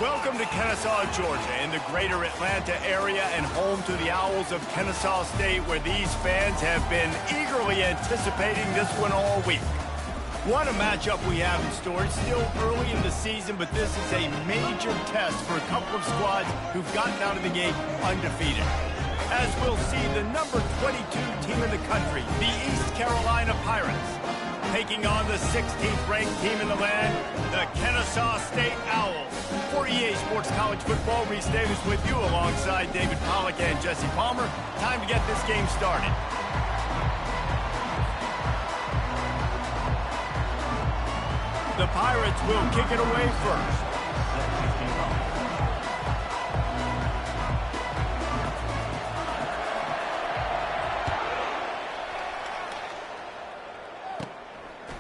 Welcome to Kennesaw, Georgia, in the greater Atlanta area and home to the Owls of Kennesaw State, where these fans have been eagerly anticipating this one all week. What a matchup we have in store. It's still early in the season, but this is a major test for a couple of squads who've gotten out of the gate undefeated. As we'll see, the number 22 team in the country, the East Carolina Pirates, taking on the 16th ranked team in the land, the Kennesaw State Owls. For EA Sports College Football, Reese Davis with you alongside David Pollack and Jesse Palmer. Time to get this game started. The Pirates will kick it away first.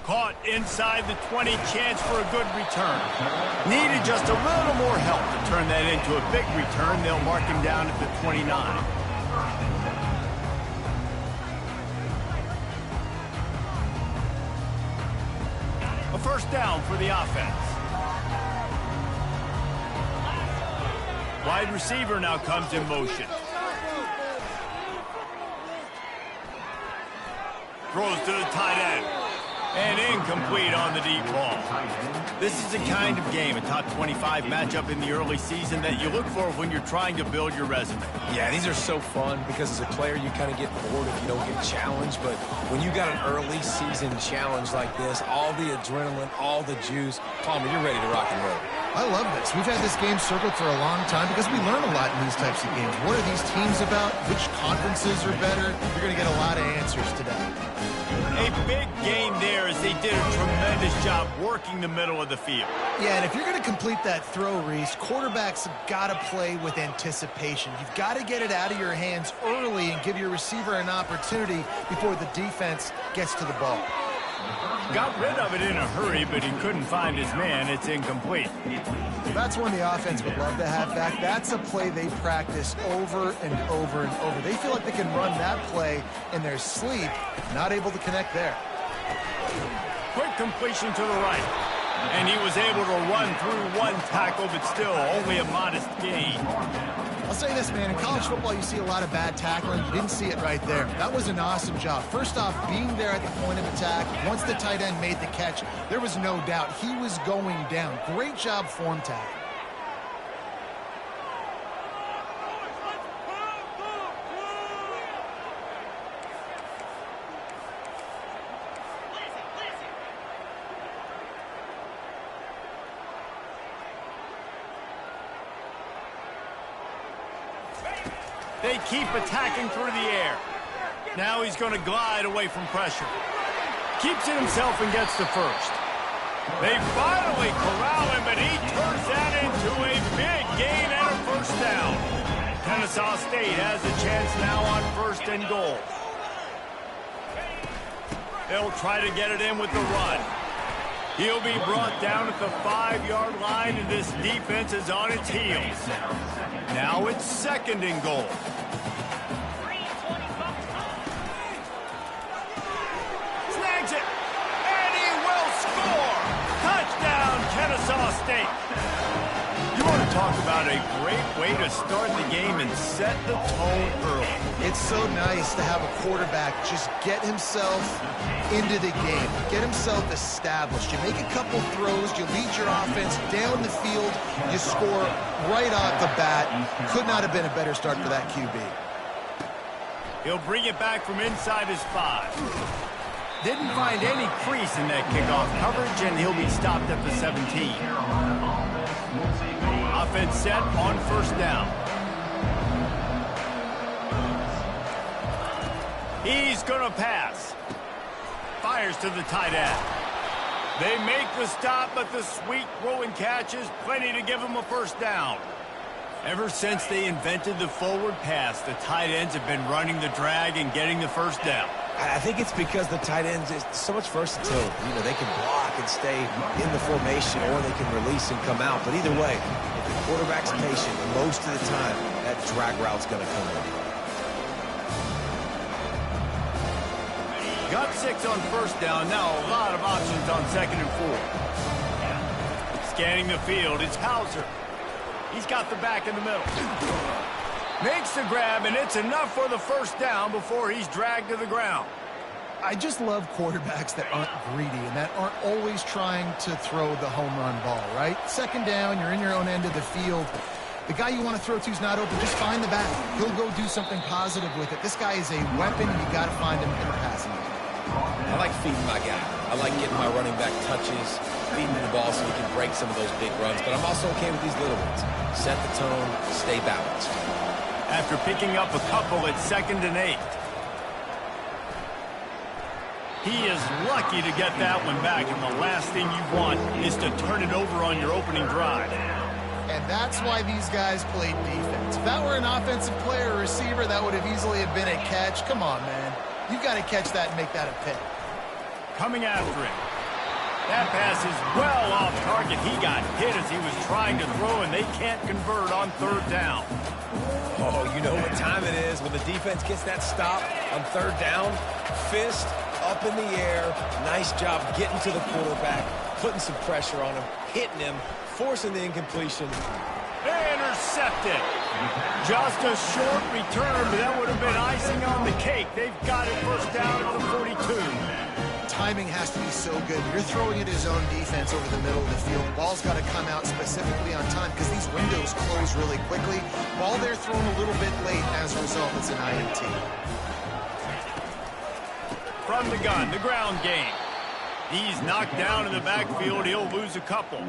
Caught inside the 20, chance for a good return. Needed just a little more help to turn that into a big return. They'll mark him down at the 29. A first down for the offense. Wide receiver now comes in motion. Throws to the tight end. And incomplete on the deep ball. This is the kind of game, a top 25 matchup in the early season, that you look for when you're trying to build your resume. Yeah, these are so fun because as a player, you kind of get bored if you don't get challenged. But when you got an early season challenge like this, all the adrenaline, all the juice, Palmer, you're ready to rock and roll. I love this. We've had this game circled for a long time because we learn a lot in these types of games. What are these teams about? Which conferences are better? You're going to get a lot of answers today. A big gain there as they did a tremendous job working the middle of the field. Yeah, and if you're going to complete that throw, Reese, quarterbacks have got to play with anticipation. You've got to get it out of your hands early and give your receiver an opportunity before the defense gets to the ball. Got rid of it in a hurry, but he couldn't find his man. It's incomplete. That's one the offense would love to have back. That's a play they practice over and over and over. They feel like they can run that play in their sleep, not able to connect there. Quick completion to the right. And he was able to run through one tackle, but still only a modest gain. I'll say this, man. In college football, you see a lot of bad tackling. You didn't see it right there. That was an awesome job. First off, being there at the point of attack. Once the tight end made the catch, there was no doubt he was going down. Great job form tackle. They keep attacking through the air. Now he's going to glide away from pressure. Keeps it himself and gets the first. They finally corral him, but he turns that into a big gain and a first down. Kennesaw State has a chance now on first and goal. They'll try to get it in with the run. He'll be brought down at the 5-yard line, and this defense is on its heels. Now it's second and goal. Snags it, and he will score! Touchdown, Kennesaw State! You want to talk about a great way to start the game and set the tone early. It's so nice to have a quarterback just get himself into the game, get himself established. You make a couple throws, you lead your offense down the field, you score right off the bat. Could not have been a better start for that QB. He'll bring it back from inside his 5. Didn't find any crease in that kickoff coverage, and he'll be stopped at the 17. Offense set on first down. He's going to pass. Fires to the tight end. They make the stop, but the sweet throw and catch is plenty to give him a first down. Ever since they invented the forward pass, the tight ends have been running the drag and getting the first down. I think it's because the tight ends is so much versatility. You know, they can block and stay in the formation, or they can release and come out. But either way, if the quarterback's patient, most of the time, that drag route's going to come in. Got 6 on first down. Now a lot of options on second and 4. Scanning the field, it's Hauser. He's got the back in the middle. Makes the grab, and it's enough for the first down before he's dragged to the ground. I just love quarterbacks that aren't greedy and that aren't always trying to throw the home run ball, right? Second down, you're in your own end of the field. The guy you want to throw to is not open. Just find the back. He'll go do something positive with it. This guy is a weapon, and you got to find him in the passing game. I like feeding my guy. I like getting my running back touches, feeding him the ball so he can break some of those big runs. But I'm also okay with these little ones. Set the tone, stay balanced. After picking up a couple at 2nd and 8. He is lucky to get that one back, and the last thing you want is to turn it over on your opening drive. And that's why these guys played defense. If that were an offensive player or receiver, that would have easily have been a catch. Come on, man. You've got to catch that and make that a pick. Coming after him. That pass is well off target. He got hit as he was trying to throw, and they can't convert on 3rd down. Oh, you know what time it is when the defense gets that stop on 3rd down. Fist up in the air. Nice job getting to the quarterback, putting some pressure on him, hitting him, forcing the incompletion. Intercepted. Just a short return, but that would have been icing on the cake. They've got it first down at the 42. Timing has to be so good. You're throwing it his own defense over the middle of the field. The ball's got to come out specifically on time because these windows close really quickly. Ball they're thrown a little bit late. As a result, it's an INT. From the gun, the ground game. He's knocked down in the backfield. He'll lose a couple.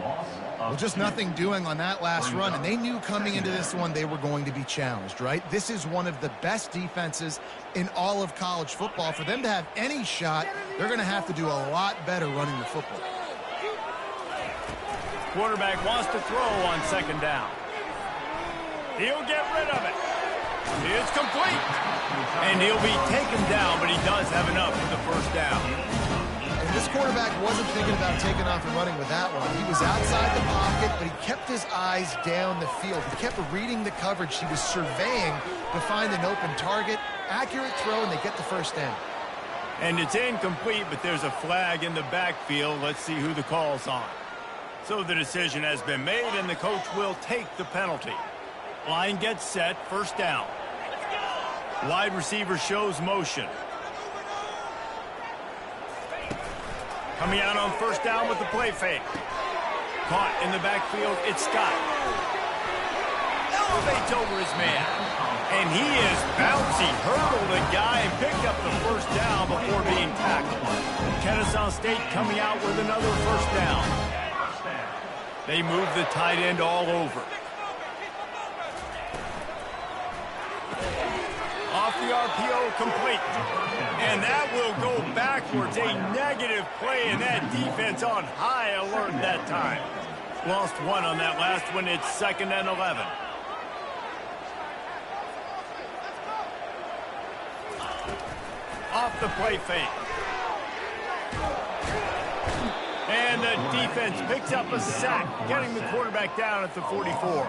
Well, just nothing doing on that last run, and they knew coming into this one they were going to be challenged, right? This is one of the best defenses in all of college football. For them to have any shot, they're going to have to do a lot better running the football. Quarterback wants to throw on 2nd down. He'll get rid of it. It's complete. And he'll be taken down, but he does have enough for the first down. This quarterback wasn't thinking about taking off and running with that one. He was outside the pocket, but he kept his eyes down the field. He kept reading the coverage. He was surveying to find an open target. Accurate throw, and they get the first down. And it's incomplete, but there's a flag in the backfield. Let's see who the call's on. So the decision has been made, and the coach will take the penalty. Line gets set, first down. Wide receiver shows motion. Coming out on first down with the play fake. Caught in the backfield, it's Scott. Elevates over his man. And he is bouncy, hurdled a guy and picked up the first down before being tackled. Kennesaw State coming out with another first down. They move the tight end all over. Off the RPO, complete. And that will go backwards. A negative play, and that defense on high alert that time. Lost one on that last one. It's 2nd and 11. Off the play fake. And the defense picks up a sack, getting the quarterback down at the 44.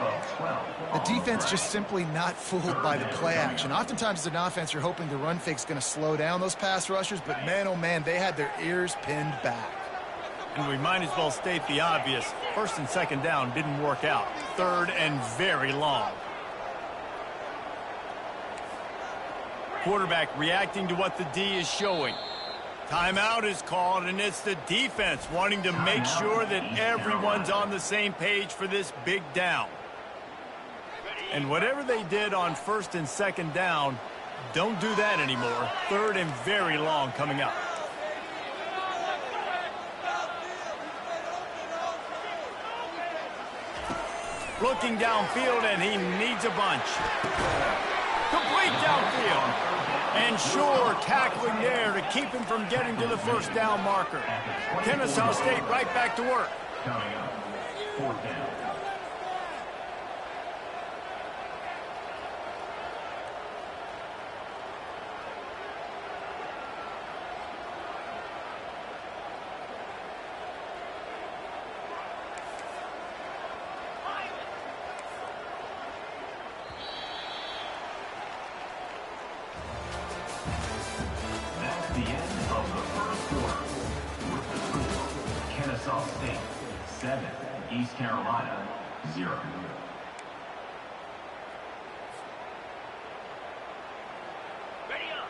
The defense just simply not fooled by the play action. Oftentimes as an offense, you're hoping the run fake's going to slow down those pass rushers, but man, oh man, they had their ears pinned back. And we might as well state the obvious. 1st and 2nd down didn't work out. 3rd and very long. Quarterback reacting to what the D is showing. Timeout is called, and it's the defense wanting to make sure that everyone's on the same page for this big down. And whatever they did on 1st and 2nd down, don't do that anymore. 3rd and very long coming up. Looking downfield, and he needs a bunch. Complete downfield. And sure, tackling there to keep him from getting to the first down marker. Kennesaw State right back to work. Fourth down. The end of the first quarter with the score, Kennesaw State 7, East Carolina 0.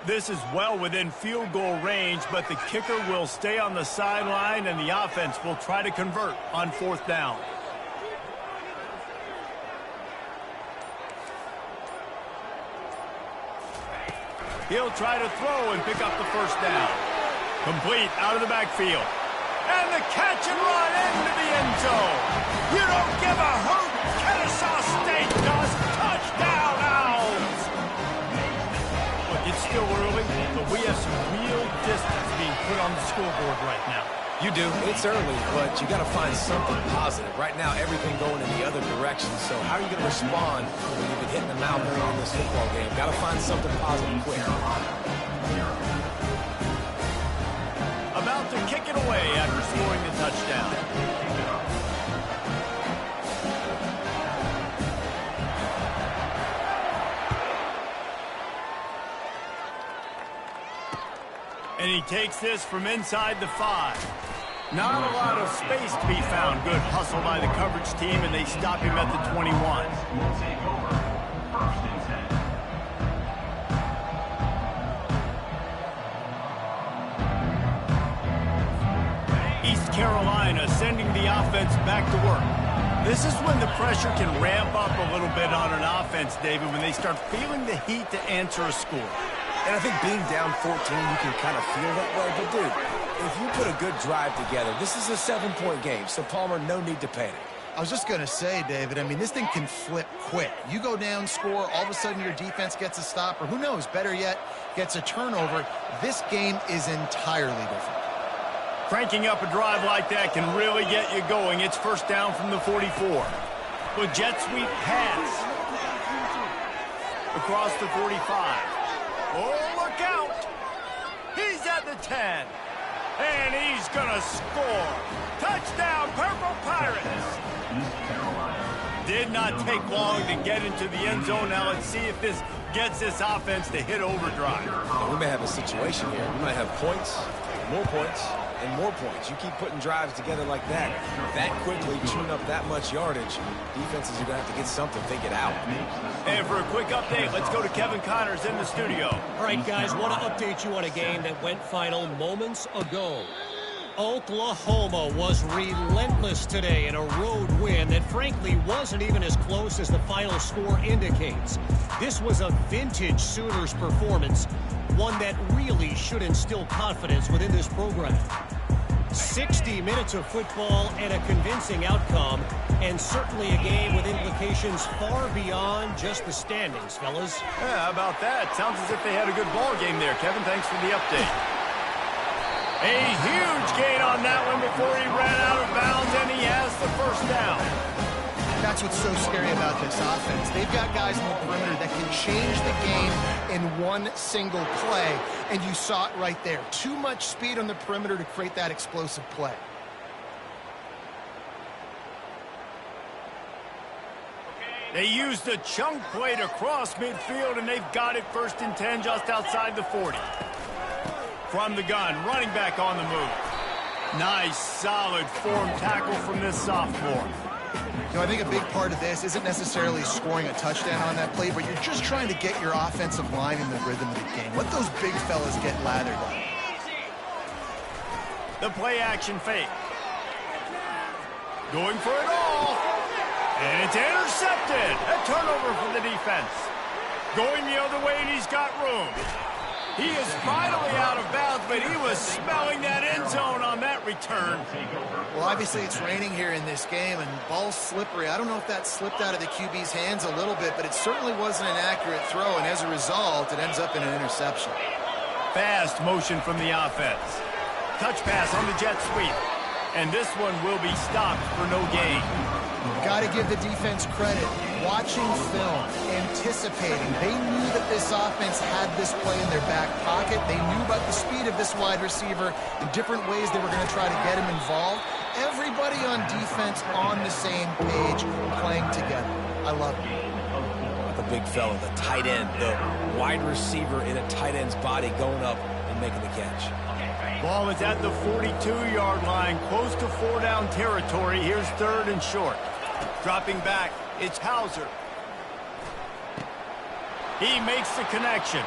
This is well within field goal range, but the kicker will stay on the sideline, and the offense will try to convert on 4th down. He'll try to throw and pick up the 1st down. Complete out of the backfield. And the catch and run into the end zone. You don't give a hoot. Kennesaw State does. Touchdown, Owls. Look, it's still early, but we have some real distance being put on the scoreboard right now. You do. It's early, but you got to find something positive. Right now, everything going in the other direction. So how are you going to respond when you've been hitting them out early in this football game? Got to find something positive quick. About to kick it away after scoring the touchdown. And he takes this from inside the 5. Not a lot of space to be found. Good hustle by the coverage team, and they stop him at the 21. Will take over. 1st and 10. East Carolina sending the offense back to work. This is when the pressure can ramp up a little bit on an offense, David, when they start feeling the heat to answer a score. And I think being down 14, you can kind of feel that way. But, dude, if you put a good drive together, this is a 7-point game. So, Palmer, no need to panic. I was just going to say, David, I mean, this thing can flip quick. You go down, score, all of a sudden your defense gets a stop, or who knows, better yet, gets a turnover. This game is entirely different. Cranking up a drive like that can really get you going. It's 1st down from the 44. With jet sweep pass. Across the 45. Oh, look out! He's at the 10. And he's gonna score. Touchdown, Purple Pirates! Did not take long to get into the end zone. Now let's see if this gets this offense to hit overdrive. We may have a situation here. We might have points, more points, and more points. You keep putting drives together like that quickly, chewing up that much yardage, defenses are going to have to get something figured out. And for a quick update, let's go to Kevin Connors in the studio. All right, guys, want to update you on a game that went final moments ago. Oklahoma was relentless today in a road win that frankly wasn't even as close as the final score indicates. This was a vintage Sooners performance, one that really should instill confidence within this program. 60 minutes of football and a convincing outcome, and certainly a game with implications far beyond just the standings, fellas. Yeah, how about that? Sounds as if they had a good ball game there. Kevin, thanks for the update. A huge gain on that one before he ran out of bounds, and he has the 1st down. That's what's so scary about this offense. They've got guys in the perimeter that can change the game in one single play, and you saw it right there. Too much speed on the perimeter to create that explosive play. They used the chunk play to cross midfield, and they've got it 1st and 10 just outside the 40. From the gun, running back on the move. Nice, solid form tackle from this sophomore. You know, I think a big part of this isn't necessarily scoring a touchdown on that play, but you're just trying to get your offensive line in the rhythm of the game. Let those big fellas get lathered up. The play action fake. Going for it all. And it's intercepted. A turnover for the defense. Going the other way, and he's got room. He is finally out of bounds, but he was smelling that end zone on that return. Well, obviously it's raining here in this game, and ball's slippery. I don't know if that slipped out of the QB's hands a little bit, but it certainly wasn't an accurate throw, and as a result, it ends up in an interception. Fast motion from the offense. Touch pass on the jet sweep. And this one will be stopped for no gain. Got to give the defense credit. Watching film, anticipating. They knew that this offense had this play in their back pocket. They knew about the speed of this wide receiver and different ways they were going to try to get him involved. Everybody on defense on the same page, playing together. I love it. The big fella, the tight end, the wide receiver in a tight end's body going up and making the catch. Ball is at the 42-yard line, close to 4-down territory. Here's 3rd and short. Dropping back, it's Hauser. He makes the connection.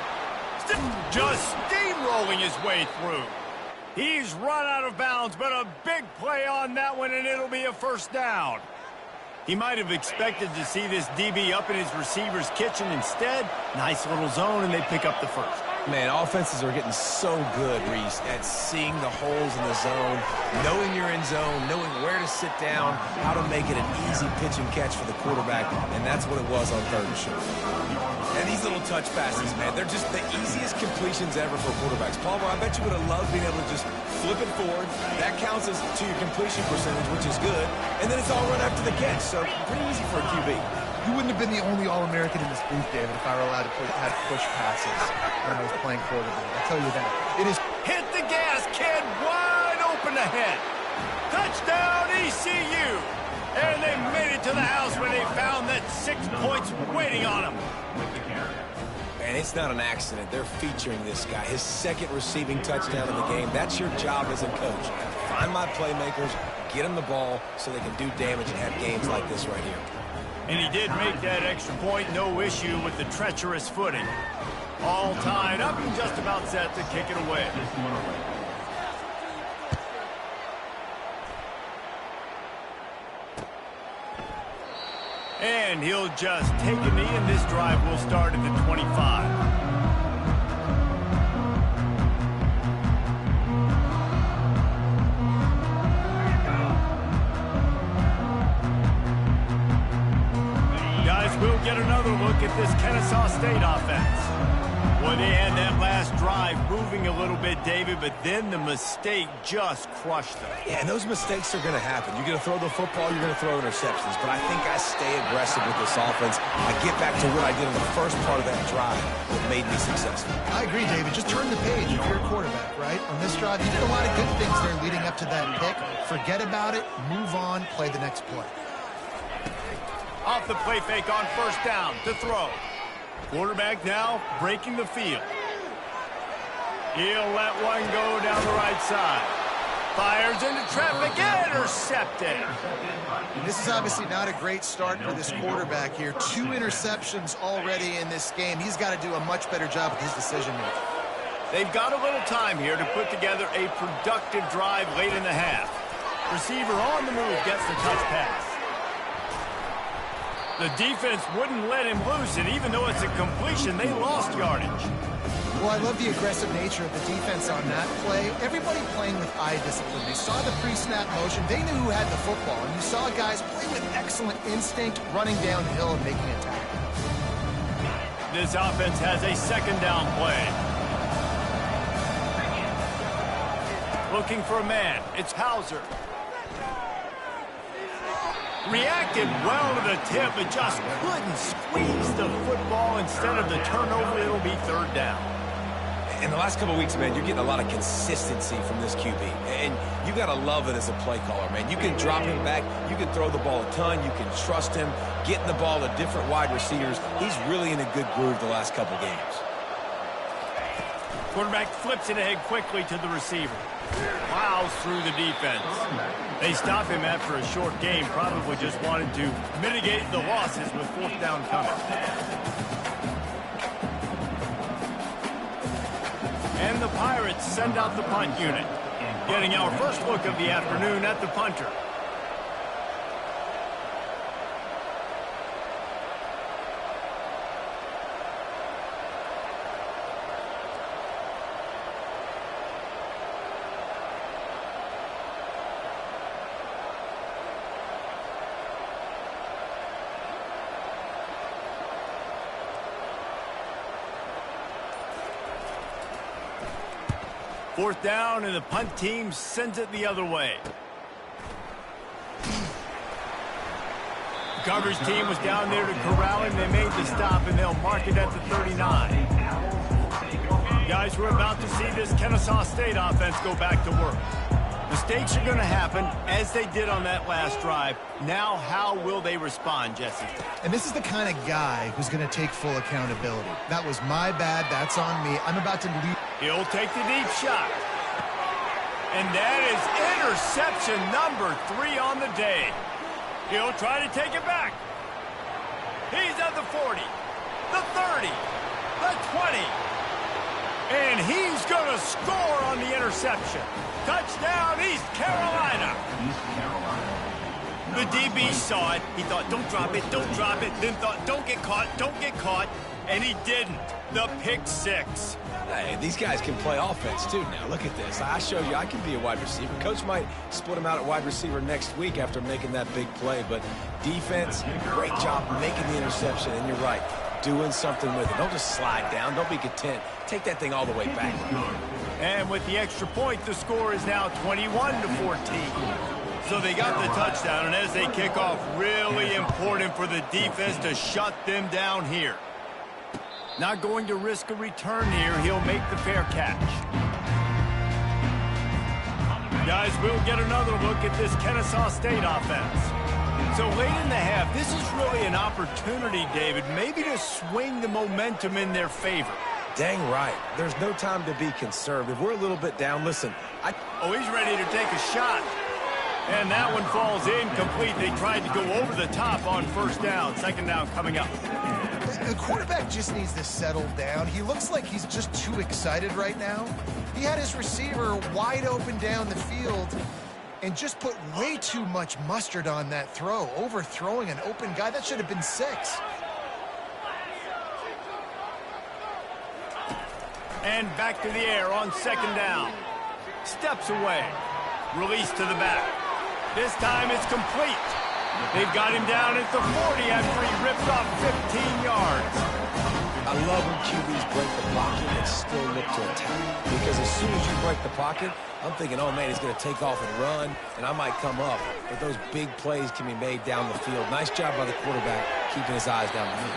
Just steamrolling his way through. He's run out of bounds, but a big play on that one, and it'll be a first down. He might have expected to see this DB up in his receiver's kitchen. Instead, nice little zone, and they pick up the first. Man, offenses are getting so good, Reese, at seeing the holes in the zone, knowing you're in zone, knowing where to sit down, how to make it an easy pitch and catch for the quarterback, and that's what it was on 3rd and short. And these little touch passes, man, they're just the easiest completions ever for quarterbacks. Palmer, I bet you would have loved being able to just flip it forward. That counts as to your completion percentage, which is good, and then it's all run after the catch, so pretty easy for a QB. You wouldn't have been the only All-American in this booth, David, if I were allowed to have push passes when I was playing quarterback. I'll tell you that. It is... Hit the gas, kid. Wide open ahead. Touchdown, ECU. And they made it to the house when they found that 6 points waiting on them. And it's not an accident. They're featuring this guy. His 2nd receiving touchdown in the game. That's your job as a coach. Find my playmakers, get them the ball so they can do damage and have games like this right here. And he did make that extra point, no issue with the treacherous footing. All tied up and just about set to kick it away. And he'll just take a knee, and this drive will start at the 25. We'll get another look at this Kennesaw State offense. Boy, they had that last drive moving a little bit, David, but then the mistake just crushed them. Yeah, and those mistakes are going to happen. You're going to throw the football, you're going to throw interceptions, but I think I stay aggressive with this offense. I get back to what I did in the first part of that drive that made me successful. I agree, David. Just turn the page if you're a quarterback, right? On this drive, you did a lot of good things there leading up to that pick. Forget about it, move on, play the next play. Off the play fake on first down to throw. Quarterback now breaking the field. He'll let one go down the right side. Fires into traffic, intercepted. This is obviously not a great start for this quarterback here. 2 interceptions already in this game. He's got to do a much better job with his decision-making. They've got a little time here to put together a productive drive late in the half. Receiver on the move gets the touch pass. The defense wouldn't let him loose, and even though it's a completion, they lost yardage. Well, I love the aggressive nature of the defense on that play. Everybody playing with eye discipline. They saw the pre-snap motion. They knew who had the football, and you saw guys play with excellent instinct, running downhill and making a tackle. This offense has a 2nd down play. Looking for a man. It's Hauser. Reacted well to the tip, but just couldn't squeeze the football. Instead of the turnover, it'll be 3rd down. In the last couple of weeks, man, you're getting a lot of consistency from this QB. And you got to love it as a play caller, man. You can drop him back. You can throw the ball a ton. You can trust him, getting the ball to different wide receivers. He's really in a good groove the last couple games. Quarterback flips it ahead quickly to the receiver. Plows through the defense. They stop him after a short game. Probably just wanted to mitigate the losses with 4th down coming. And the Pirates send out the punt unit. Getting our first look of the afternoon at the punter. Fourth down, and the punt team sends it the other way. Coverage team was down there to corral him. They made the stop, and they'll mark it at the 39. Guys, we're about to see this Kennesaw State offense go back to work. Mistakes are going to happen, as they did on that last drive. Now, how will they respond, Jesse? And this is the kind of guy who's going to take full accountability. That was my bad. That's on me. I'm about to leave. He'll take the deep shot. And that is interception number 3 on the day. He'll try to take it back. He's at the 40, the 30, the 20. he's going to score on the interception. Touchdown, East Carolina. East Carolina. The DB saw it. He thought, don't drop it, don't drop it. Then thought, don't get caught, don't get caught. And he didn't. The pick six. Hey, these guys can play offense, too, now. Look at this. I showed you I can be a wide receiver. Coach might split him out at wide receiver next week after making that big play. But defense, great job making the interception. And you're right, doing something with it. Don't just slide down. Don't be content. Take that thing all the way back. And with the extra point, the score is now 21-14. So they got the touchdown, and as they kick off, really important for the defense to shut them down here. Not going to risk a return here. He'll make the fair catch. Guys, we'll get another look at this Kennesaw State offense. So late in the half, this is really an opportunity, David, maybe to swing the momentum in their favor. Dang right. There's no time to be conservative. We're a little bit down. Listen, Oh, he's ready to take a shot. And that one falls incomplete. They tried to go over the top on first down. Second down coming up. The quarterback just needs to settle down. He looks like he's just too excited right now. He had his receiver wide open down the field and just put way too much mustard on that throw, overthrowing an open guy. That should have been 6. And back to the air on second down. Steps away. Release to the back. This time it's complete. They've got him down at the 40 after he ripped off 15 yards. I love when QBs break the pocket and still look to attack. Because as soon as you break the pocket, I'm thinking, oh, man, he's going to take off and run, and I might come up. But those big plays can be made down the field. Nice job by the quarterback keeping his eyes down the field.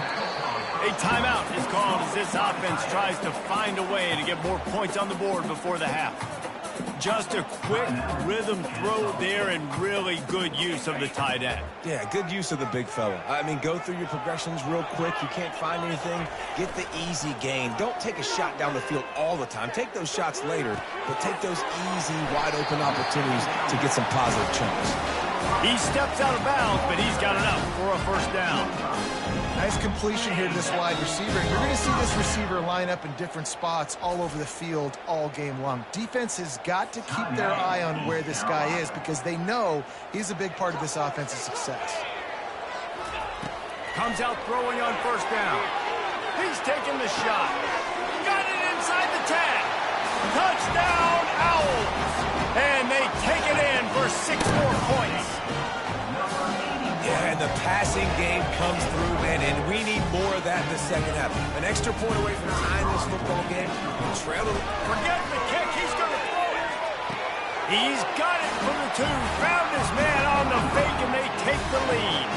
A timeout is called as this offense tries to find a way to get more points on the board before the half. Just a quick rhythm throw there and really good use of the tight end. Yeah, good use of the big fella. I mean, go through your progressions real quick. You can't find anything. Get the easy gain. Don't take a shot down the field all the time. Take those shots later, but take those easy, wide-open opportunities to get some positive chunks. He steps out of bounds, but he's got enough for a first down. Nice completion here to this wide receiver. You're going to see this receiver line up in different spots all over the field all game long. Defense has got to keep their eye on where this guy is because they know he's a big part of this offense's success. Comes out throwing on first down. He's taking the shot. Got it inside the 10. Touchdown, Owls. And they take it in for 6 more points. Yeah, and the passing game comes through, man, and we need more of that in the second half. An extra point away from tying this football game. Trailing. Forget the kick. He's going to throw it. He's got it from the 2. Found his man on the fake, and they take the lead.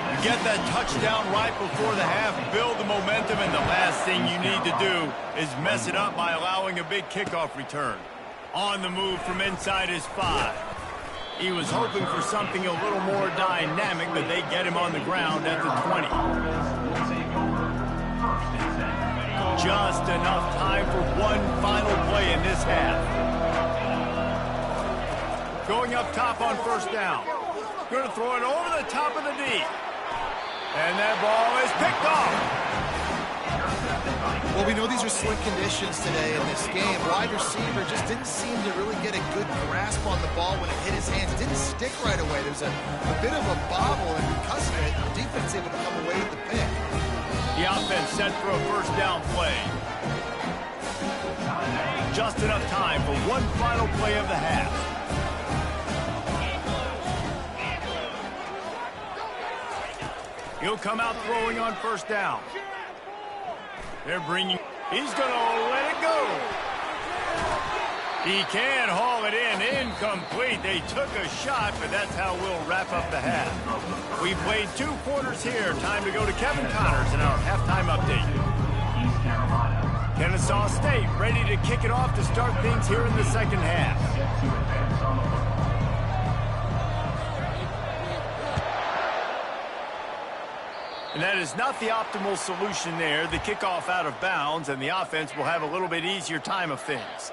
You get that touchdown right before the half, build the momentum, and the last thing you need to do is mess it up by allowing a big kickoff return. On the move from inside his 5. He was hoping for something a little more dynamic, but they get him on the ground at the 20. Just enough time for one final play in this half. Going up top on first down. Going to throw it over the top of the D. And that ball is picked off. Well, we know these are slick conditions today in this game. Wide receiver just didn't seem to really get a good grasp on the ball when it hit his hands. It didn't stick right away. There's a bit of a bobble, and because of it, the defense able to come away with the pick. The offense set for a first down play. Just enough time for one final play of the half. He'll come out throwing on first down. They're bringing... He's going to let it go. He can haul it in. Incomplete. They took a shot, but that's how we'll wrap up the half. We played 2 quarters here. Time to go to Kevin Connors in our halftime update. East Carolina. Kennesaw State ready to kick it off to start things here in the second half. To advance on the ball. And that is not the optimal solution there. The kickoff out of bounds, and the offense will have a little bit easier time of things.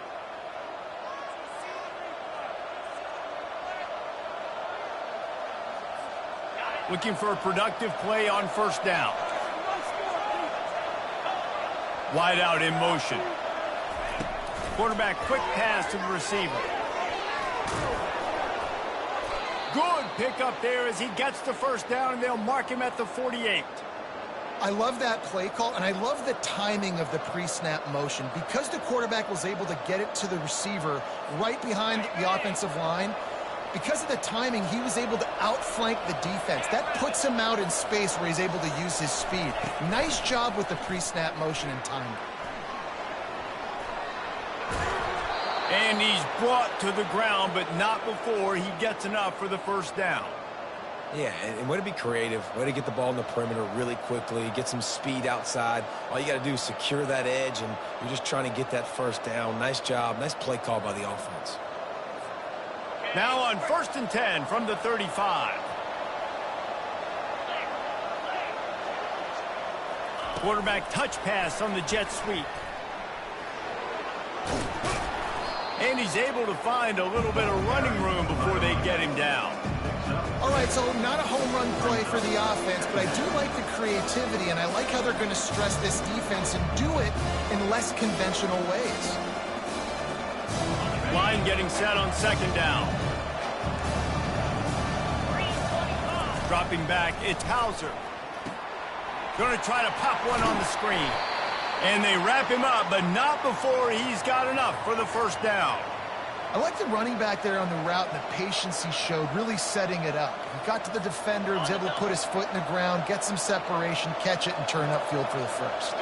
Looking for a productive play on first down. Wide out in motion. Quarterback quick pass to the receiver. Good pickup there as he gets the first down, and they'll mark him at the 48. I love that play call, and I love the timing of the pre-snap motion. Because the quarterback was able to get it to the receiver right behind the offensive line, because of the timing, he was able to outflank the defense. That puts him out in space where he's able to use his speed. Nice job with the pre-snap motion and timing. And he's brought to the ground, but not before he gets enough for the first down. Yeah, and way to be creative, way to get the ball in the perimeter really quickly, get some speed outside. All you got to do is secure that edge, and you're just trying to get that first down. Nice job, nice play call by the offense. Now on 1st and 10 from the 35. Quarterback touch pass on the jet sweep. And he's able to find a little bit of running room before they get him down. All right, so not a home run play for the offense, but I do like the creativity, and I like how they're going to stress this defense and do it in less conventional ways. Line getting set on 2nd down. Dropping back, it's Hauser. Going to try to pop one on the screen. And they wrap him up, but not before he's got enough for the first down. I like the running back there on the route and the patience he showed, really setting it up. He got to the defender, was able to put his foot in the ground, get some separation, catch it, and turn upfield for the first.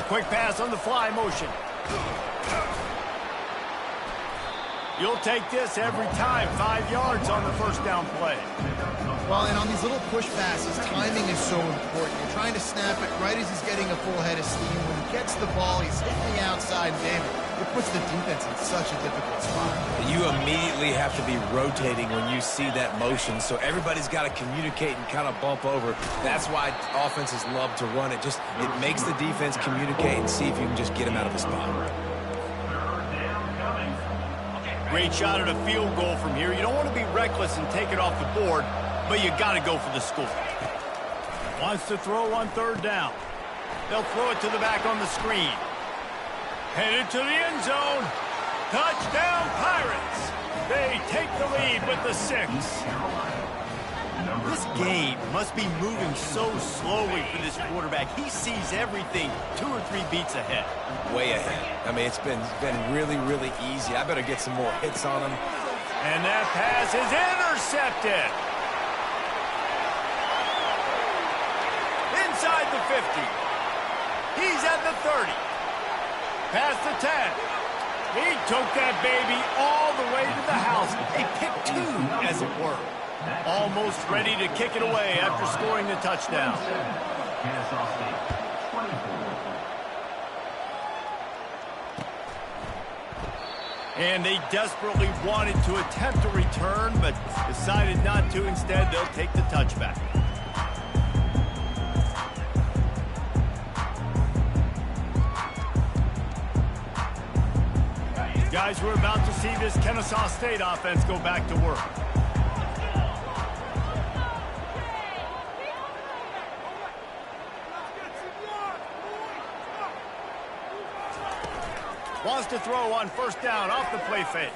Quick pass on the fly motion. You'll take this every time. 5 yards on the first down play. Well, and on these little push passes, timing is so important. You're trying to snap it right as he's getting a full head of steam. When he gets the ball, he's hitting the outside, David. It puts the defense in such a difficult spot. You immediately have to be rotating when you see that motion, so everybody's got to communicate and kind of bump over. That's why offenses love to run it. It makes the defense communicate and see if you can just get him out of the spot. Great shot at a field goal from here. You don't want to be reckless and take it off the board, but you got to go for the score. Wants to throw on 3rd down. They'll throw it to the back on the screen. Headed to the end zone. Touchdown, Pirates. They take the lead with the 6. This game must be moving so slowly for this quarterback. He sees everything 2 or 3 beats ahead. Way ahead. I mean, it's been really, really easy. I better get some more hits on him. And that pass is intercepted. Inside the 50. He's at the 30. Past the 10. He took that baby all the way to the house. A pick 2, as it were. Almost ready to kick it away after scoring the touchdown. And they desperately wanted to attempt a return, but decided not to. Instead, they'll take the touchback. Guys, we're about to see this Kennesaw State offense go back to work. Wants to throw on 1st down off the play fake.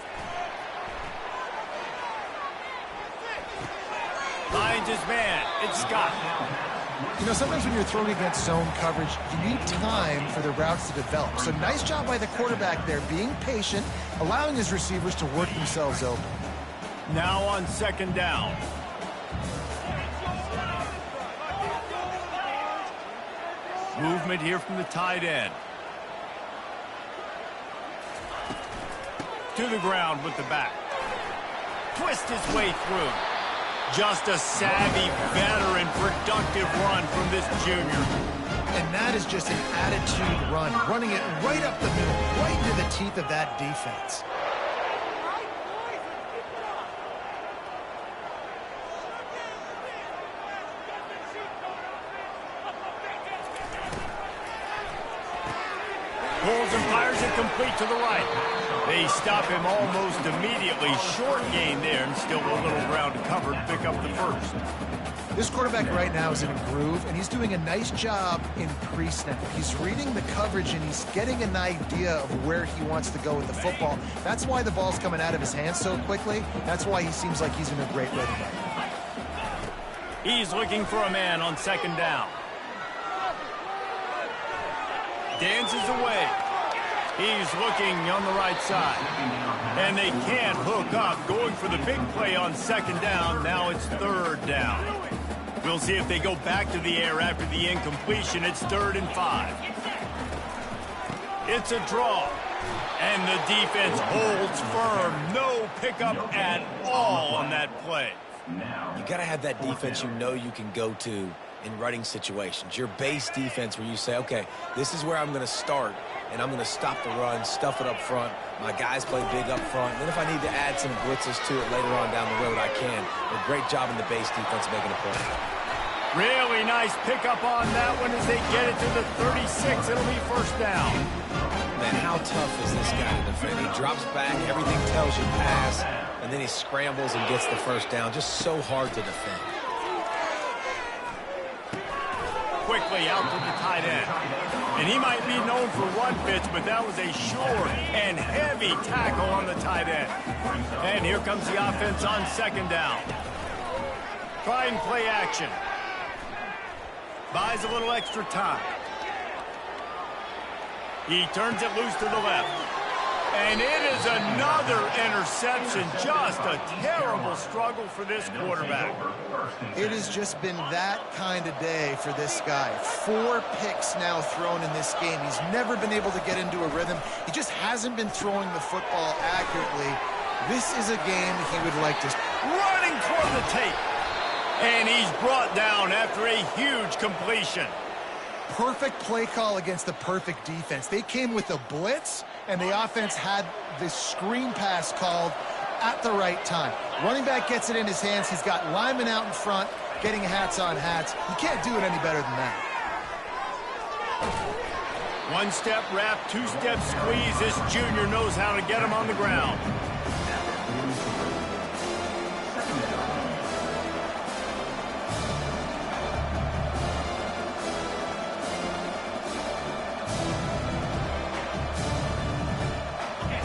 Finds his man. It's Scott. You know, sometimes when you're throwing against zone coverage, you need time for the routes to develop. So nice job by the quarterback there, being patient, allowing his receivers to work themselves open. Now on 2nd down. Movement here from the tight end. To the ground with the back. Twist his way through. Just a savvy, veteran, productive run from this junior. And that is just an attitude run, running it right up the middle, right into the teeth of that defense. Pulls and fires it complete to the right. They stop him almost immediately. Short gain there, and still a little ground to cover to pick up the first. This quarterback right now is in a groove, and he's doing a nice job in pre-snap. He's reading the coverage, and he's getting an idea of where he wants to go with the football. That's why the ball's coming out of his hands so quickly. That's why he seems like he's in a great rhythm. He's looking for a man on second down. Dances away. He's looking on the right side. And they can't hook up. Going for the big play on second down. Now it's third down. We'll see if they go back to the air after the incompletion. It's 3rd and 5. It's a draw. And the defense holds firm. No pickup at all on that play. You got to have that defense you know you can go to in running situations. Your base defense where you say, okay, this is where I'm going to start, and I'm going to stop the run, stuff it up front. My guys play big up front. And then if I need to add some blitzes to it later on down the road, I can. A great job in the base defense making a play. Really nice pickup on that one as they get it to the 36. It'll be first down. Man, how tough is this guy to defend? He drops back, everything tells you pass, and then he scrambles and gets the first down. Just so hard to defend. Quickly out to the tight end. And he might be known for run fits, but that was a short and heavy tackle on the tight end. And here comes the offense on second down. Try and play action. Buys a little extra time. He turns it loose to the left. And it is another interception. Just a terrible struggle for this quarterback. It has just been that kind of day for this guy. 4 picks now thrown in this game. He's never been able to get into a rhythm. He just hasn't been throwing the football accurately. This is a game he would like to... Running toward the tape. And he's brought down after a huge completion. Perfect play call against the perfect defense. They came with a blitz, and the offense had the screen pass called at the right time. Running back gets it in his hands. He's got linemen out in front, getting hats on hats. You can't do it any better than that. 1-step wrap, 2-step squeeze. This junior knows how to get him on the ground.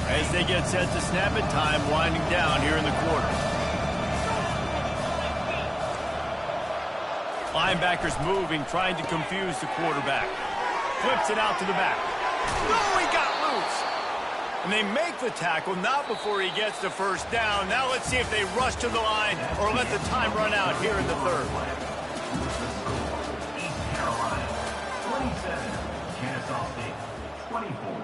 As they get set to snap it, time winding down here in the quarter. Linebackers moving, trying to confuse the quarterback. Flips it out to the back. No, he got loose. And they make the tackle, not before he gets the first down. Now let's see if they rush to the line or let the time run out here in the third. East Carolina, 27. Kennesaw State, 24.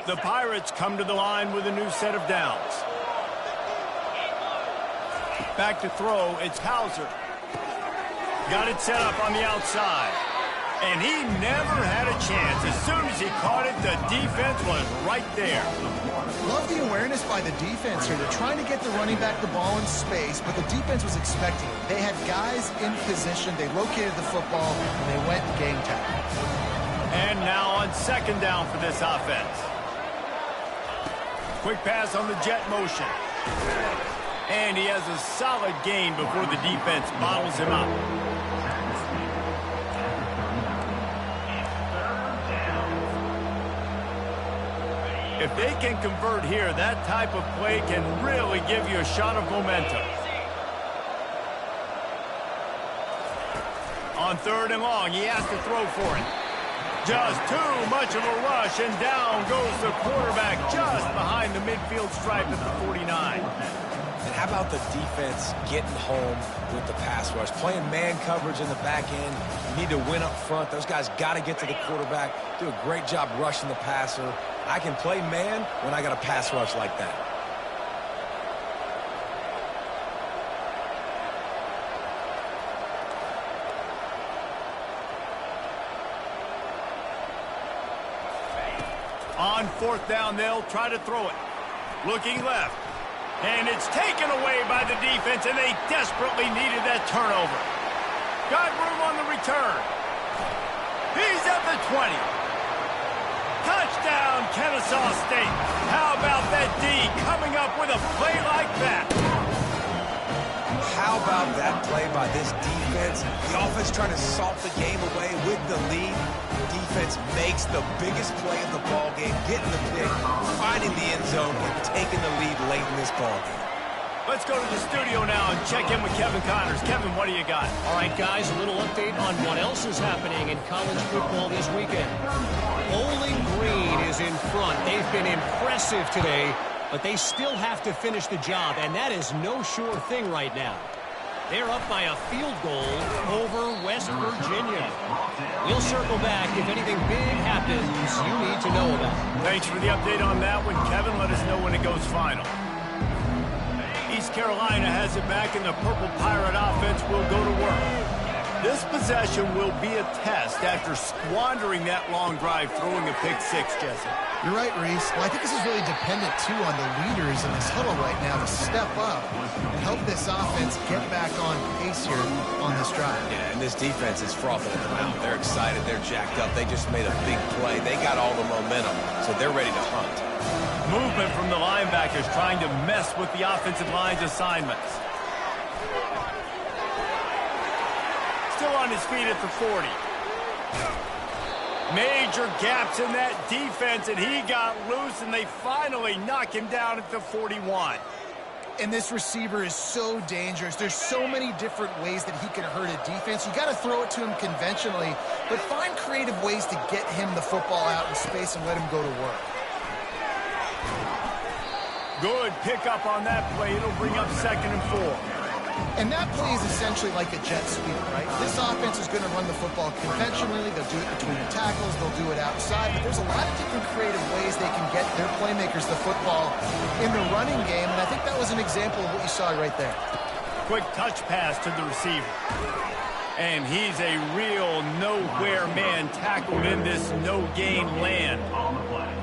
The Pirates come to the line with a new set of downs. Back to throw, it's Hauser. Got it set up on the outside. And he never had a chance. As soon as he caught it, the defense was right there. Love the awareness by the defense here. They're trying to get the running back the ball in space, but the defense was expecting it. They had guys in position. They located the football, and they went and game tackle. And now on second down for this offense. Quick pass on the jet motion. And he has a solid gain before the defense bottles him up. If they can convert here, that type of play can really give you a shot of momentum. On third and long, he has to throw for it. Just too much of a rush, and down goes the quarterback just behind the midfield stripe at the 49. And how about the defense getting home with the pass rush? Playing man coverage in the back end. You need to win up front. Those guys got to get to the quarterback. Do a great job rushing the passer. I can play man when I got a pass rush like that. On fourth down, they'll try to throw it. Looking left. And it's taken away by the defense, and they desperately needed that turnover. Got room on the return. He's at the 20. Touchdown, Kennesaw State. How about that D coming up with a play like that? How How about that play by this defense? The offense trying to salt the game away with the lead. Defense makes the biggest play of the ball game, getting the pick, finding the end zone, and taking the lead late in this ball game. Let's go to the studio now and check in with Kevin Connors. Kevin, what do you got? All right, guys, a little update on what else is happening in college football this weekend. Bowling Green is in front. They've been impressive today, but they still have to finish the job, and that is no sure thing right now. They're up by a field goal over West Virginia. We'll circle back if anything big happens you need to know about. Thanks for the update on that one, Kevin. Let us know when it goes final. East Carolina has it back, and the Purple Pirate offense will go to work. This possession will be a test after squandering that long drive, throwing a pick six, Jesse. You're right, Reese. Well, I think this is really dependent, too, on the leaders in this huddle right now to step up and help this offense get back on pace here on this drive. Yeah, and this defense is frothing at the mouth. They're excited. They're jacked up. They just made a big play. They got all the momentum, so they're ready to hunt. Movement from the linebackers trying to mess with the offensive line's assignments. Still on his feet at the 40. Major gaps in that defense, and he got loose, and they finally knock him down at the 41. And this receiver is so dangerous. There's so many different ways that he can hurt a defense. You got to throw it to him conventionally, but find creative ways to get him the football out in space and let him go to work. Good pickup on that play. It'll bring up 2nd and 4. And that play is essentially like a jet sweep, right? This offense is going to run the football conventionally. They'll do it between the tackles. They'll do it outside. But there's a lot of different creative ways they can get their playmakers the football in the running game. And I think that was an example of what you saw right there. Quick touch pass to the receiver. And he's a real nowhere man tackled in this no-gain land.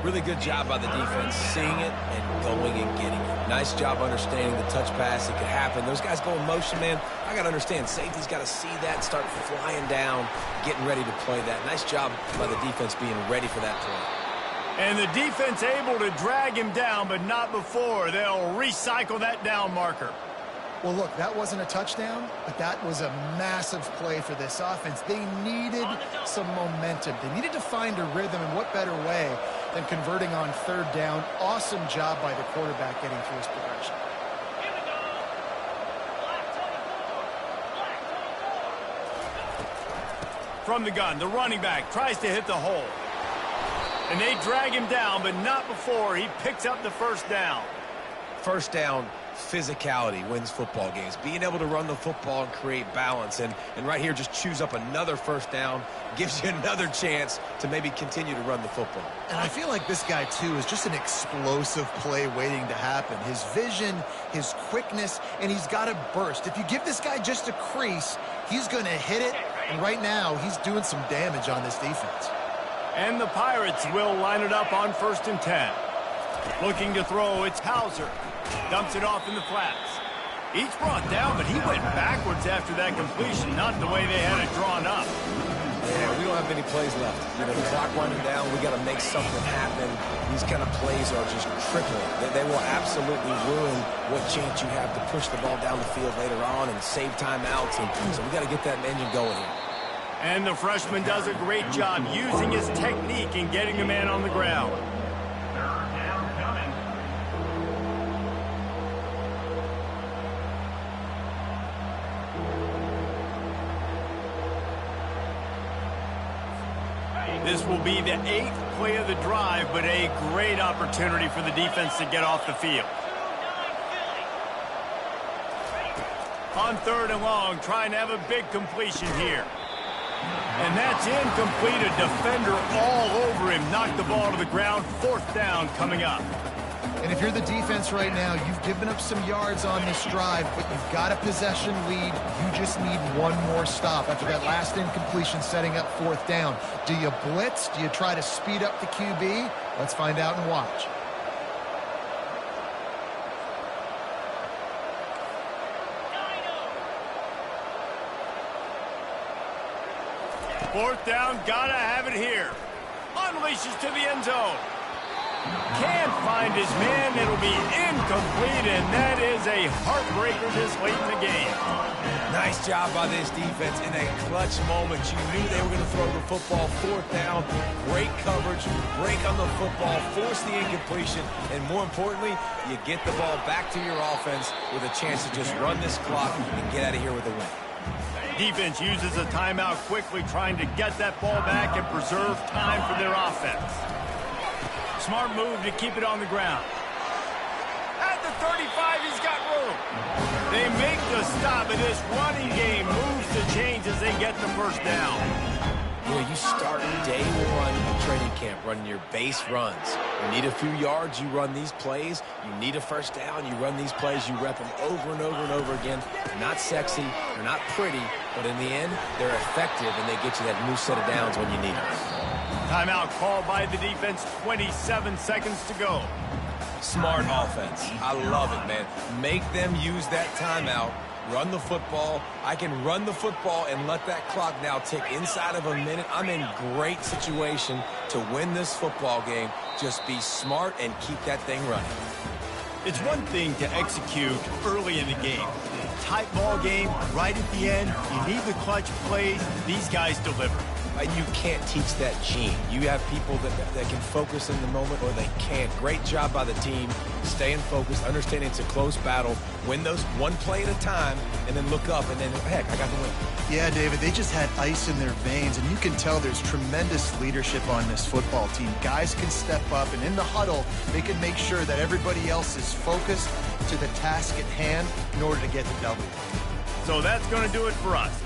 Really good job by the defense, seeing it and going and getting it. Nice job understanding the touch pass. It could happen. Those guys go in motion, man. I got to understand, safety's got to see that, start flying down, getting ready to play that. Nice job by the defense being ready for that play. And the defense able to drag him down, but not before. They'll recycle that down marker. Well, look, that wasn't a touchdown, but that was a massive play for this offense. They needed some momentum. They needed to find a rhythm, and what better way than converting on 3rd down. Awesome job by the quarterback getting through his progression. From the gun, the running back tries to hit the hole. And they drag him down, but not before he picks up the 1st down. 1st down, physicality wins football games. Being able to run the football and create balance. And right here, just choose up another 1st down, gives you another chance to maybe continue to run the football. And I feel like this guy, too, is just an explosive play waiting to happen. His vision, his quickness, and he's got a burst. If you give this guy just a crease, he's going to hit it. And right now, he's doing some damage on this defense. And the Pirates will line it up on 1st and 10. Looking to throw, it's Hauser. Dumps it off in the flats. Each brought down, but he went backwards after that completion, not the way they had it drawn up. Yeah, we don't have many plays left. You know, the clock running down, we got to make something happen. These kind of plays are just crippling. They will absolutely ruin what chance you have to push the ball down the field later on and save timeouts. And so we got to get that engine going here. And the freshman does a great job using his technique and getting the man on the ground. This will be the 8th play of the drive, but a great opportunity for the defense to get off the field. On 3rd and long, trying to have a big completion here. And that's incomplete. A defender all over him. Knocked the ball to the ground. 4th down coming up. And if you're the defense right now, you've given up some yards on this drive, but you've got a possession lead. You just need one more stop after that last incompletion setting up 4th down. Do you blitz? Do you try to speed up the QB? Let's find out and watch. Fourth down, gotta have it here. Unleashes to the end zone. Can't find his man. It'll be incomplete, and that is a heartbreaker this late in the game. Nice job by this defense in a clutch moment. You knew they were going to throw the football. Fourth down, great coverage, break on the football, force the incompletion, and more importantly, you get the ball back to your offense with a chance to just run this clock and get out of here with a win. Defense uses a timeout quickly, trying to get that ball back and preserve time for their offense. Smart move to keep it on the ground. At the 35, he's got room. They make the stop, and this running game moves the chains as they get the first down. You know, you start day one of training camp running your base runs. You need a few yards, you run these plays. You need a first down, you run these plays. You rep them over and over and over again. They're not sexy, they're not pretty, but in the end, they're effective, and they get you that new set of downs when you need them. Timeout called by the defense, 27 seconds to go. Smart offense. I love it, man. Make them use that timeout. Run the football. I can run the football and let that clock now tick inside of a minute. I'm in great situation to win this football game. Just be smart and keep that thing running. It's one thing to execute early in the game. Tight ball game, right at the end, you need the clutch plays. These guys deliver. And you can't teach that gene. You have people that can focus in the moment or they can't. Great job by the team, staying focused, understanding it's a close battle, win those one play at a time, and then look up, and then, heck, I got the win. Yeah, David, they just had ice in their veins, and you can tell there's tremendous leadership on this football team. Guys can step up, and in the huddle, they can make sure that everybody else is focused to the task at hand in order to get the W. So that's going to do it for us.